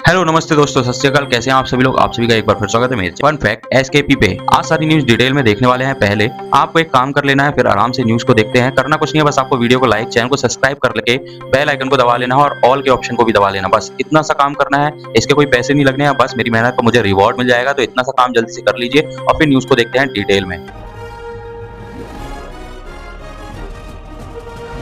Hello नमस्ते दोस्तों, सत श्री अकाल। कैसे हैं आप सभी लोग? आप सभी का एक बार फिर स्वागत है मेरे फन फैक्ट एसकेपी पे। आज सारी न्यूज डिटेल में देखने वाले हैं। पहले आपको एक काम कर लेना है, फिर आराम से न्यूज को देखते हैं। करना कुछ नहीं है, बस आपको वीडियो को लाइक, चैनल को सब्सक्राइब कर लेके बेल आइकन को दबा लेना है और ऑल के ऑप्शन को भी दबा लेना। बस इतना सा काम करना है, इसके कोई पैसे नहीं लगने हैं, बस मेरी मेहनत का मुझे रिवॉर्ड मिल जाएगा। तो इतना सा काम जल्दी से कर लीजिए और फिर न्यूज को देखते हैं डिटेल में।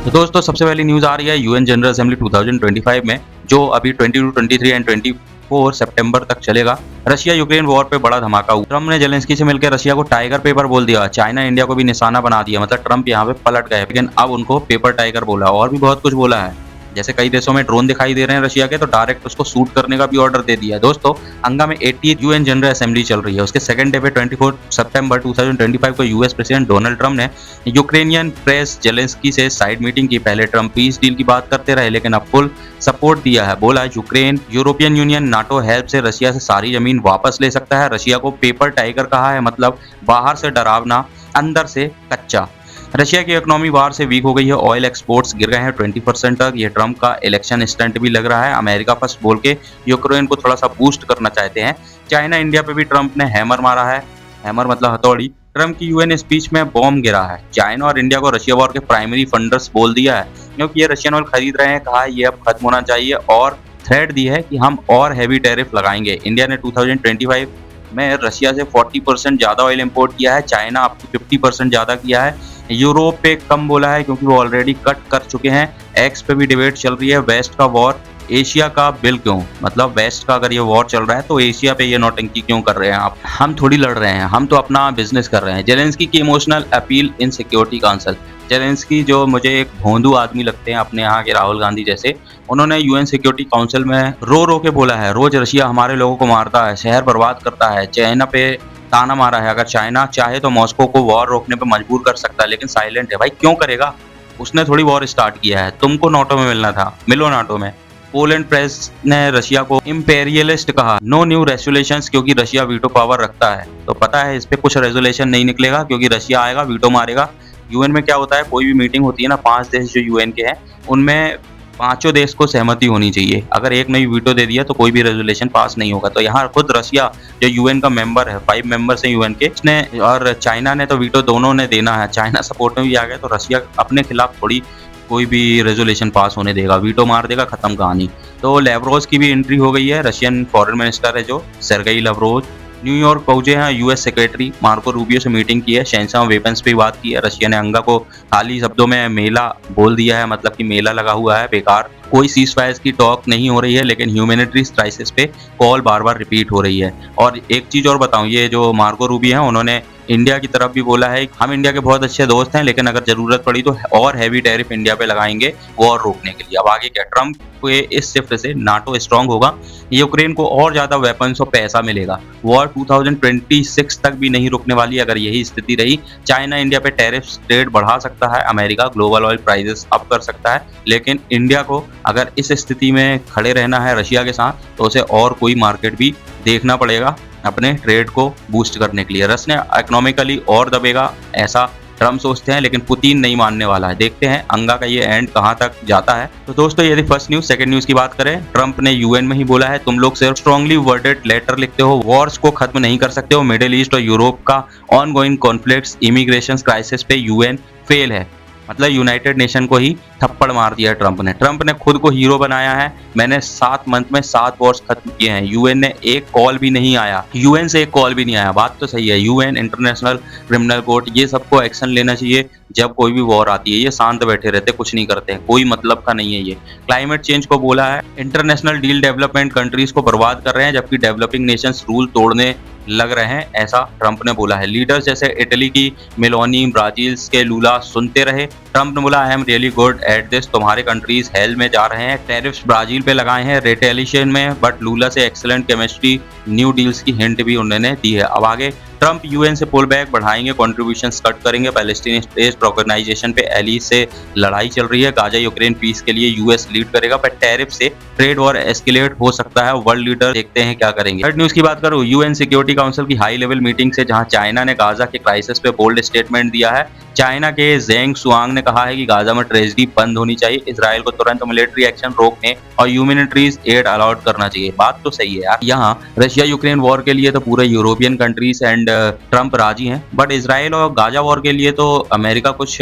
तो दोस्तों सबसे पहली न्यूज आ रही है यूएन जनरल असेंबली 2025 में, जो अभी 22, 23 एंड 24 सितंबर तक चलेगा। रशिया यूक्रेन वॉर पे बड़ा धमाका हुआ। ट्रम्प ने जेलेंस्की से मिलकर रशिया को टाइगर पेपर बोल दिया। चाइना इंडिया को भी निशाना बना दिया। मतलब ट्रम्प यहाँ पे पलट गए, लेकिन अब उनको पेपर टाइगर बोला और भी बहुत कुछ बोला है। जैसे कई देशों में ड्रोन दिखाई दे रहे हैं रशिया के, तो डायरेक्ट उसको शूट करने का भी ऑर्डर दे दिया है। दोस्तों अंगा में 80 यूएन जनरल असेंबली चल रही है। उसके सेकंड डे पे 24 सितंबर 2025 को यूएस प्रेसिडेंट डोनाल्ड ट्रम्प ने यूक्रेनियन प्रेस जेलेंस्की से साइड मीटिंग की। पहले ट्रम्प पीस डील की बात करते रहे, लेकिन अब फुल सपोर्ट दिया है। बोला Ukraine European union NATO help से रशिया से सारी जमीन वापस ले सकता है। रशिया को पेपर टाइगर कहा है, मतलब बाहर से डरावना, अंदर से कच्चा। रशिया की इकोनॉमी बाहर से वीक हो गई है। ऑयल एक्सपोर्ट्स गिर गए हैं 20% तक। ये ट्रम्प का इलेक्शन स्टंट भी लग रहा है। अमेरिका फर्स्ट बोल के यूक्रेन को थोड़ा सा बूस्ट करना चाहते हैं। चाइना इंडिया पे भी ट्रम्प ने हैमर मारा है। हैमर मतलब हथौड़ी। ट्रम्प की यूएन स्पीच में बॉम्ब गिरा है। चाइना और इंडिया को रशिया वॉर के प्राइमरी फंडर्स बोल दिया है, क्योंकि ये रशियन ऑयल खरीद रहे हैं। कहा ये अब खत्म होना चाहिए और थ्रेट दी है कि हम और हैवी टैरिफ लगाएंगे। इंडिया ने 2025 में रशिया से 40% ज्यादा ऑयल इंपोर्ट किया है। चाइना अब 50% ज्यादा किया है। यूरोप पे कम बोला है, क्योंकि वो ऑलरेडी कट कर चुके हैं। एक्स पे भी डिबेट चल रही है। वेस्ट का वॉर एशिया का बिल क्यों, मतलब वेस्ट का अगर ये वॉर चल रहा है तो एशिया पे ये नौटंकी क्यों कर रहे हैं आप? हम थोड़ी लड़ रहे हैं, हम तो अपना बिजनेस कर रहे हैं। जेलेंस्की की इमोशनल अपील इन सिक्योरिटी काउंसिल। जेलेंस्की जो मुझे एक भोंदू आदमी लगते हैं, अपने यहाँ के राहुल गांधी जैसे, उन्होंने यूएन सिक्योरिटी काउंसिल में रो रो के बोला है, रोज रशिया हमारे लोगों को मारता है, शहर बर्बाद करता है। चाइना पे ताना मारा है। अगर चाइना चाहे तो मॉस्को को वॉर रोकने पे मजबूर कर सकता है, लेकिन साइलेंट है। भाई क्यों करेगा? उसने थोड़ी वॉर स्टार्ट किया है। तुमको नाटो में मिलना था, मिलो नाटो में। पोलैंड प्रेस ने रशिया को इंपेरियलिस्ट कहा। नो न्यू रेजुलेशंस, क्योंकि रशिया वीटो पावर रखता है। तो पता है इस पे कुछ रेजुलेशन नहीं निकलेगा, क्योंकि रशिया आएगा, वीटो मारेगा। यूएन में क्या होता है, कोई भी मीटिंग होती है ना, 5 देश जो यूएन के हैं, उनमें पांचों देश को सहमति होनी चाहिए। अगर एक ने वीटो दे दिया तो कोई भी रेजोल्यूशन पास नहीं होगा। तो यहाँ खुद रशिया जो यूएन का मेंबर है, 5 मेंबर्स हैं यूएन के, उसने और चाइना ने तो वीटो दोनों ने देना है। चाइना सपोर्ट में भी आ गया, तो रशिया अपने खिलाफ थोड़ी कोई भी रेजोल्यूशन पास होने देगा। वीटो मार देगा, खत्म कहानी। तो लेवरोव की भी एंट्री हो गई है। रशियन फॉरेन मिनिस्टर है जो सेर्गेई लाव्रोव, न्यूयॉर्क पहुंचे हैं। यूएस सेक्रेटरी मार्को रूबियो से मीटिंग की है। शेंसांग वेपन्स पे बात की है। रशिया ने अंगा को खाली शब्दों में मेला बोल दिया है, मतलब कि मेला लगा हुआ है, बेकार। कोई सीज फायर की टॉक नहीं हो रही है, लेकिन ह्यूमैनिटरी क्राइसिस पे कॉल बार बार रिपीट हो रही है। और एक चीज और बताऊं, ये जो मार्को रूबियो हैं, उन्होंने इंडिया की तरफ भी बोला है, हम इंडिया के बहुत अच्छे दोस्त हैं, लेकिन अगर जरूरत पड़ी तो और हैवी टैरिफ इंडिया पे लगाएंगे वॉर रोकने के लिए। अब आगे क्या, ट्रम्प के इस शिफ्ट से नाटो स्ट्रांग होगा, यूक्रेन को और ज्यादा वेपन्स और पैसा मिलेगा। वॉर 2026 तक भी नहीं रुकने वाली अगर यही स्थिति रही। चाइना इंडिया पे टैरिफ रेट बढ़ा सकता है। America global oil prices up कर सकता है, लेकिन इंडिया को अगर इस स्थिति में खड़े रहना है रशिया के साथ, तो उसे और कोई मार्केट भी देखना पड़ेगा अपने ट्रेड को बूस्ट करने के लिए। रशिया इकोनॉमिकली और दबेगा, ऐसा ट्रम्प सोचते हैं, लेकिन पुतिन नहीं मानने वाला है। देखते हैं अंगा का ये एंड कहां तक जाता है। तो दोस्तों यदि फर्स्ट न्यूज, सेकंड न्यूज की बात करें, ट्रम्प ने यूएन में ही बोला है, तुम लोग सिर्फ स्ट्रांगली वर्डेड लेटर लिखते हो, वॉर्स को खत्म नहीं कर सकते हो। मिडिल ईस्ट और यूरोप का ऑनगोइंग कॉन्फ्लिक्ट्स, इमिग्रेशन क्राइसिस पे यूएन फेल है। मतलब यूनाइटेड नेशन को ही थप्पड़ मार दिया है ट्रम्प ने। ट्रम्प ने खुद को हीरो बनाया है। मैंने 7 मंथ में 7 वॉर्स खत्म किए हैं। यूएन ने एक कॉल भी नहीं आया, यूएन से एक कॉल भी नहीं आया। बात तो सही है, यूएन, इंटरनेशनल क्रिमिनल कोर्ट, ये सबको एक्शन लेना चाहिए जब कोई भी वॉर आती है। ये शांत बैठे रहते, कुछ नहीं करते हैं, कोई मतलब का नहीं है ये। क्लाइमेट चेंज को बोला है, इंटरनेशनल डील डेवलपमेंट कंट्रीज को बर्बाद कर रहे हैं, जबकि डेवलपिंग नेशंस रूल तोड़ने लग रहे हैं, ऐसा ट्रम्प ने बोला है। लीडर्स जैसे इटली की मेलोनी, ब्राजील के लूला सुनते रहे। ट्रम्प ने बोला, I am really good at this, तुम्हारे कंट्रीज हेल में जा रहे हैं। टैरिफ्स ब्राजील पे लगाए हैं रिटेलिएशन में, बट लूला से एक्सीलेंट केमिस्ट्री, न्यू डील्स की हिंट भी उन्होंने दी है। अब आगे ट्रम्प यूएन से पुल बैक बढ़ाएंगे, कंट्रीब्यूशंस कट करेंगे। पैलेस्टीनी स्टेट ऑर्गेनाइजेशन पे एली से लड़ाई चल रही है। गाजा यूक्रेन पीस के लिए यूएस लीड करेगा, पर टैरिफ से ट्रेड वॉर एस्केलेट हो सकता है। वर्ल्ड लीडर देखते हैं क्या करेंगे। थर्ड न्यूज की बात करूं, यूएन सिक्योरिटी काउंसिल की हाई लेवल मीटिंग से, जहां चाइना ने गाजा के क्राइसिस पे बोल्ड स्टेटमेंट दिया है। चाइना के जेंग शुआंग ने कहा है कि गाजा में ट्रेजेडी बंद होनी चाहिए, इजराइल को तुरंत मिलिट्री एक्शन रोकने और ह्यूमैनिटेरियन एड अलाउड करना चाहिए। बात तो सही है यार, यहाँ रशिया यूक्रेन वॉर के लिए तो पूरे यूरोपियन कंट्रीज एंड ट्रम्प राजी हैं, बट इसराइल और गाजा वॉर के लिए तो अमेरिका कुछ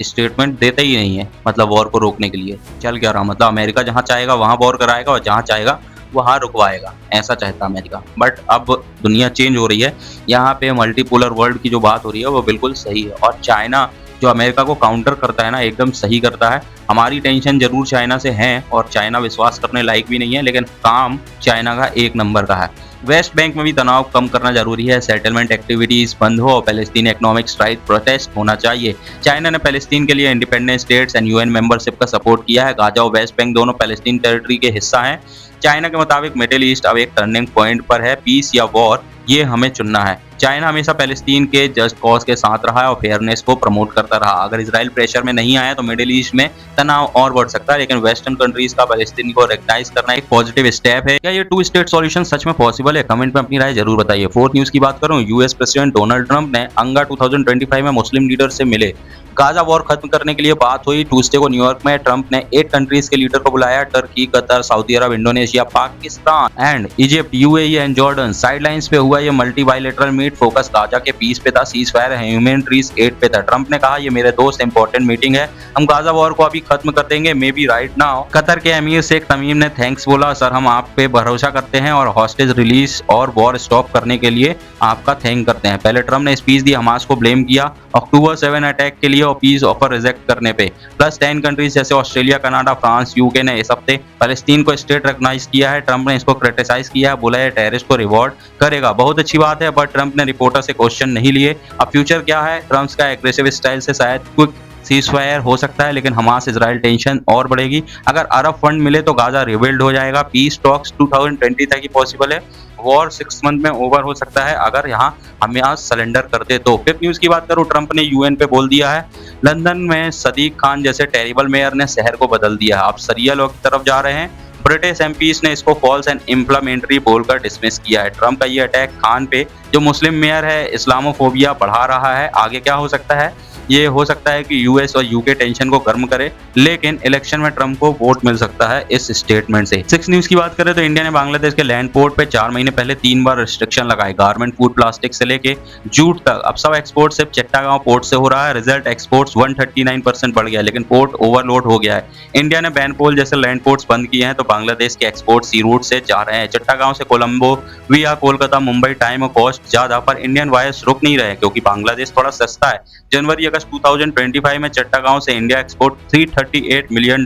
स्टेटमेंट देता ही नहीं है, मतलब वॉर को रोकने के लिए। चल क्या रहा, मतलब अमेरिका जहाँ चाहेगा वहाँ वॉर कराएगा और जहाँ चाहेगा वहाँ रुकवाएगा, ऐसा चाहता अमेरिका। बट अब दुनिया चेंज हो रही है, यहाँ पे मल्टीपोलर वर्ल्ड की जो बात हो रही है वो बिल्कुल सही है, और चाइना जो अमेरिका को काउंटर करता है ना, एकदम सही करता है। हमारी टेंशन जरूर चाइना से है और चाइना विश्वास करने लायक भी नहीं है, लेकिन काम चाइना का एक नंबर का है। वेस्ट बैंक में भी तनाव कम करना जरूरी है, सेटलमेंट एक्टिविटीज बंद हो, पैलेस्टीन इकोनॉमिक राइट प्रोटेस्ट होना चाहिए। चाइना ने पैलेस्टीन के लिए independent states and UN membership का सपोर्ट किया है। गाजा और वेस्ट बैंक दोनों पैलेस्टीन टेरिटरी के हिस्सा हैं। चाइना के मुताबिक मिडिल ईस्ट अब एक टर्निंग पॉइंट पर है, पीस या वॉर ये हमें चुनना है। चाइना हमेशा पैलेस्टीन के जस्ट कॉज के साथ रहा है और फेयरनेस को प्रमोट करता रहा। अगर इजराइल प्रेशर में नहीं आया तो मिडिल ईस्ट में तनाव और बढ़ सकता है, लेकिन वेस्टर्न कंट्रीज का पैलेस्टीन को रिकॉग्नाइज करना एक पॉजिटिव स्टेप है। क्या ये टू स्टेट सॉल्यूशन सच में पॉसिबल है? कमेंट में अपनी राय जरूर बताइए। फोर्थ न्यूज की बात करूं, यूएस प्रेसिडेंट डोनाल्ड ट्रंप ने अंगा 2025 में मुस्लिम लीडर से मिले। गाजा वॉर खत्म करने के लिए बात हुई। ट्यूसडे को न्यूयॉर्क में ट्रंप ने 8 कंट्रीज के लीडर को बुलाया, Turkey, Qatar, Saudi Arabia, Indonesia, Pakistan and Egypt, UAE and Jordan. Sidelines पे हुआ ये multi bilateral meet, focus Gaza के पीस पे था, सीज फायर ह्यूमैनिटेरियन एड पे था। ट्रंप ने कहा ये मेरे दोस्त इंपॉर्टेंट मीटिंग है, हम गाजा वॉर को अभी खत्म कर देंगे, may be right now. Qatar के अमीर शेख तमीम ने थैंक्स बोला, सर हम आप पे भरोसा करते हैं और हॉस्टेज रिलीज और वॉर स्टॉप करने के लिए आपका थैंक करते हैं। पहले ट्रंप ने स्पीच दी, हमास को ब्लेम किया अक्टूबर 7 अटैक के लिए और पीस ऑफर रिजेक्ट करने पे। प्लस 10 कंट्रीज जैसे ऑस्ट्रेलिया, कनाडा, फ्रांस, यूके ने इस हफ्ते फलस्तीन को स्टेट रिकॉग्नाइज किया है। ट्रंप ने इसको क्रिटिसाइज किया है, बोला है टेररिस्ट को रिवॉर्ड करेगा। बहुत अच्छी बात है, बट ट्रंप ने रिपोर्टर से क्वेश्चन नहीं लिए। अब फ्यूचर क्या है? ट्रंप का एग्रेसिव स्टाइल से शायद क्विक सीज फायर हो सकता है, लेकिन हमास इजराइल टेंशन और बढ़ेगी। अगर अरब फंड मिले तो गाजा रिबिल्ड हो जाएगा। पीस टॉक्स 2020 तक ही पॉसिबल है। वॉर 6 मंथ में ओवर हो सकता है अगर यहाँ हमास सरेंडर करते तो। फिफ्थ न्यूज की बात करूँ, ट्रंप ने यूएन पे बोल दिया है लंदन में सदीक खान जैसे टेरिबल मेयर ने शहर को बदल दिया। आप सरिया लॉ की तरफ जा रहे हैं। ब्रिटिश एमपीज ने इसको फॉल्स एंड इम्प्लीमेंट्री बोलकर डिसमिस किया है। ट्रंप का ये अटैक खान पे जो मुस्लिम मेयर है इस्लामोफोबिया बढ़ा रहा है। आगे क्या हो सकता है? ये हो सकता है कि यूएस और यूके टेंशन को गर्म करे, लेकिन इलेक्शन में ट्रंप को वोट मिल सकता है इस स्टेटमेंट से। 6 न्यूज की बात करें तो इंडिया ने बांग्लादेश के लैंड पोर्ट पे 4 महीने पहले 3 बार रिस्ट्रिक्शन लगाए, गारमेंट, फूड, प्लास्टिक से लेके जूट तक। अब सब एक्सपोर्ट सिर्फ चट्टागांव पोर्ट से हो रहा है। रिजल्ट एक्सपोर्ट्स 139% बढ़ गया, लेकिन पोर्ट ओवरलोड हो गया है। इंडिया ने बैनपोल जैसे लैंड पोर्ट्स बंद किए हैं तो बांग्लादेश के एक्सपोर्ट सी रूट से जा रहे हैं। चट्टागांव से कोलंबो विया कोलकाता, मुंबई टाइम और कॉस्ट ज्यादा, पर इंडियन वायर्स रुक नहीं रहे क्योंकि बांग्लादेश थोड़ा सस्ता है। जनवरी अगस्त 2025 में चट्टागांव से India export $338 million,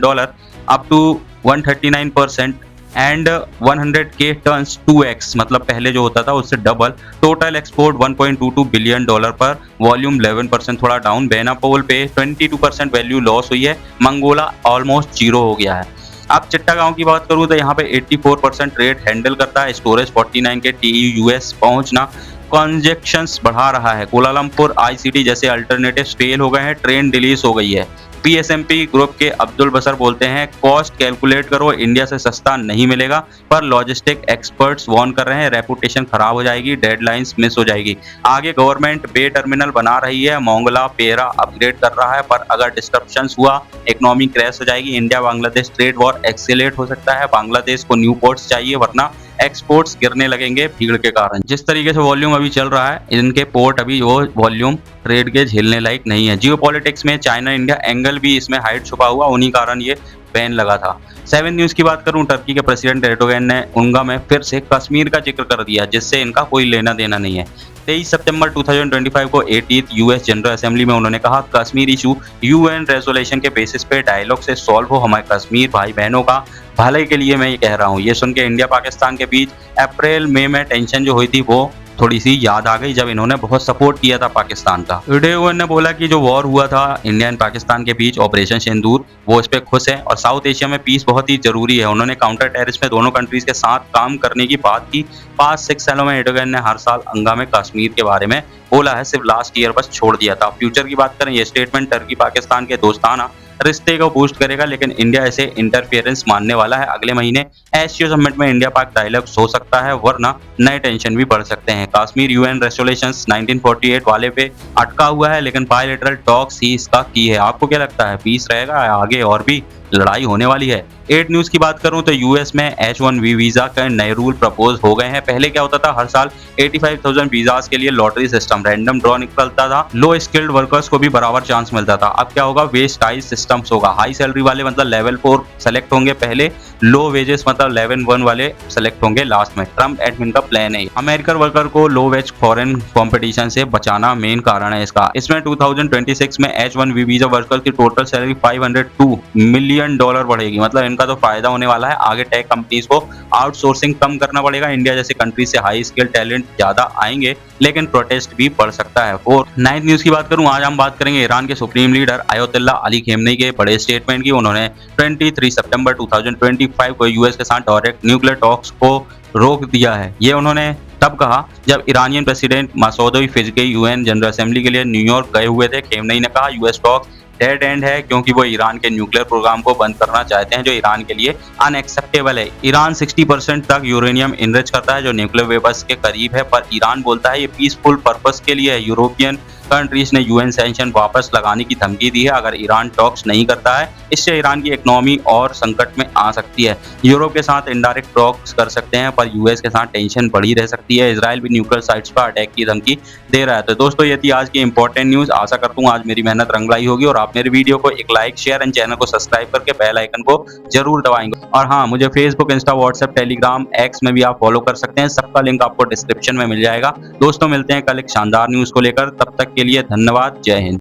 up to 139% and 100K tons 2x, मतलब पहले जो होता था उससे डबल। टोटल एक्सपोर्ट $1.22 बिलियन पर, वॉल्यूम 11% थोड़ा डाउन। बेनापोल पे 22% वैल्यू लॉस हुई है। मंगोला ऑलमोस्ट जीरो हो गया है। अब चट्टागांव की बात करूँ तो यहाँ पे 84% रेट हैंडल करता है। स्टोरेज 49K TEU यूएस पहुंचना कंजेक्शंस बढ़ा रहा है। कोलालमपुर आईसीटी जैसे अल्टरनेटिव फेल हो गए हैं, ट्रेन डिलीज हो गई है। पीएसएमपी ग्रुप के अब्दुल बसर बोलते हैं कॉस्ट कैलकुलेट करो, इंडिया से सस्ता नहीं मिलेगा, पर लॉजिस्टिक एक्सपर्ट्स वार्न कर रहे हैं रेपुटेशन खराब हो जाएगी, डेडलाइंस मिस हो जाएगी। आगे गवर्नमेंट बे टर्मिनल बना रही है, मोंगला पेरा अपग्रेड कर रहा है, पर अगर डिस्ट्रप्शंस हुआ इकोनॉमी क्रैश हो जाएगी। इंडिया बांग्लादेश ट्रेड वॉर एक्सीलेट हो सकता है। बांग्लादेश को न्यू पोर्ट्स चाहिए वरना एक्सपोर्ट्स गिरने लगेंगे भीड़ के कारण। जिस तरीके से वॉल्यूम अभी चल रहा है इनके पोर्ट अभी वो वॉल्यूम ट्रेड के झेलने लायक नहीं है। जियोपॉलिटिक्स में चाइना इंडिया एंगल भी इसमें हाइट छुपा हुआ, उन्हीं कारण ये बैन लगा था। 7 न्यूज की बात करूं, टर्की के प्रेसिडेंट एर्डोगन ने उंगा में फिर से कश्मीर का जिक्र कर दिया, जिससे इनका कोई लेना देना नहीं है। 23 सितंबर 2025 को 80th यूएस जनरल असेंबली में उन्होंने कहा कश्मीर इशू यूएन रेजोल्यूशन के बेसिस पे डायलॉग से सॉल्व हो, हमारे कश्मीर भाई बहनों का भलाई के लिए मैं ये कह रहा हूँ। ये सुन के इंडिया पाकिस्तान के बीच अप्रैल मई में टेंशन जो हुई थी वो थोड़ी सी याद आ गई, जब इन्होंने बहुत सपोर्ट किया था पाकिस्तान का। एर्डोगन ने बोला कि जो वॉर हुआ था इंडिया एंड पाकिस्तान के बीच ऑपरेशन सिंदूर, वो इस पे खुश है और साउथ एशिया में पीस बहुत ही जरूरी है। उन्होंने काउंटर टेररिस्ट में दोनों कंट्रीज के साथ काम करने की बात की। 5-6 सालों में एर्डोगन ने हर साल अंगा में कश्मीर के बारे में बोला है, सिर्फ लास्ट ईयर बस छोड़ दिया था। फ्यूचर की बात करें, ये स्टेटमेंट टर्की पाकिस्तान के दोस्ताना रिश्ते को बूस्ट करेगा, लेकिन इंडिया ऐसे इंटरफियरेंस मानने वाला है। अगले महीने एससीओ समिट में इंडिया पाक डायलॉग हो सकता है, वरना नए टेंशन भी बढ़ सकते हैं। कश्मीर यूएन रेजोल्यूशंस 1948 वाले पे अटका हुआ है, लेकिन बायलैटरल टॉक्स ही इसका की है। आपको क्या लगता है, पीस रहेगा या आगे और भी लड़ाई होने वाली है? 8 न्यूज़ की बात करूं तो यूएस में H1B वीजा के नए रूल प्रपोज हो गए हैं। पहले क्या होता था, हर साल 85,000 वीजास के लिए लॉटरी सिस्टम, रैंडम ड्रॉ निकलता था, लो स्किल्ड वर्कर्स को भी बराबर चांस मिलता था। अब क्या होगा, वेज टाइज सिस्टम्स होगा। हाई सैलरी वाले मतलब लेवल 4 सेलेक्ट होंगे पहले, लो वेजेस मतलब लेवल 1 वाले सेलेक्ट होंगे लास्ट में। ट्रम्प एडमिन का प्लान है। अमेरिकन वर्कर को लो वेज फॉरेन कंपटीशन से बचाना मेन कारण है इसका। इसमें 2026 में H1B वीजा वर्कर की टोटल सैलरी $502 मिलियन बढ़ेगी। मतलब इनका तो फायदा होने वाला है। आगे टेक कंपनीज को आउटसोर्सिंग कम करना पड़ेगा। इंडिया जैसे कंट्री से हाई स्किल टैलेंट ज्यादा आएंगे, लेकिन प्रोटेस्ट भी बढ़ सकता है। और 9th न्यूज की बात करूं, आज हम बात करेंगे ईरान के supreme leader ayatollah Ali Khamenei के बड़े स्टेटमेंट की। उन्होंने 23 सितंबर 2025 को यूएस के साथ डायरेक्ट न्यूक्लियर टॉक्स को रोक दिया है। ये उन्होंने तब कहा जब Iranian president Masoud Pezeshkian UN general assembly के लिए न्यूयॉर्क गए हुए थे। खेमनेई ने कहा यूएस टॉक्स डेड एंड है, क्योंकि वो ईरान के न्यूक्लियर प्रोग्राम को बंद करना चाहते हैं, जो ईरान के लिए अनएक्सेप्टेबल है। ईरान 60% तक यूरेनियम इनरिच करता है, जो न्यूक्लियर वेपन्स के करीब है, पर ईरान बोलता है ये पीसफुल पर्पस के लिए है। यूरोपियन कंट्रीज ने यूएन सैंक्शन वापस लगाने की धमकी दी है अगर ईरान टॉक्स नहीं करता है। इससे ईरान की इकोनॉमी और संकट में आ सकती है। यूरोप के साथ इनडायरेक्ट टॉक्स कर सकते हैं, पर यूएस के साथ टेंशन बढ़ी रह सकती है। इजराइल भी न्यूक्लियर साइट्स पर अटैक की धमकी दे रहा है। तो दोस्तों, ये थी आज की इंपॉर्टेंट न्यूज। आशा करता हूँ आज मेरी मेहनत रंग लाई होगी और आप मेरे वीडियो को एक लाइक, शेयर एंड चैनल को सब्सक्राइब करके बेल आइकन को जरूर दबाएंगे। और हाँ, मुझे Facebook, Insta, WhatsApp, Telegram, x में भी आप फॉलो कर सकते हैं। सबका लिंक आपको डिस्क्रिप्शन में मिल जाएगा। दोस्तों, मिलते हैं कल एक शानदार न्यूज को लेकर। तब तक के लिए धन्यवाद। जय हिंद।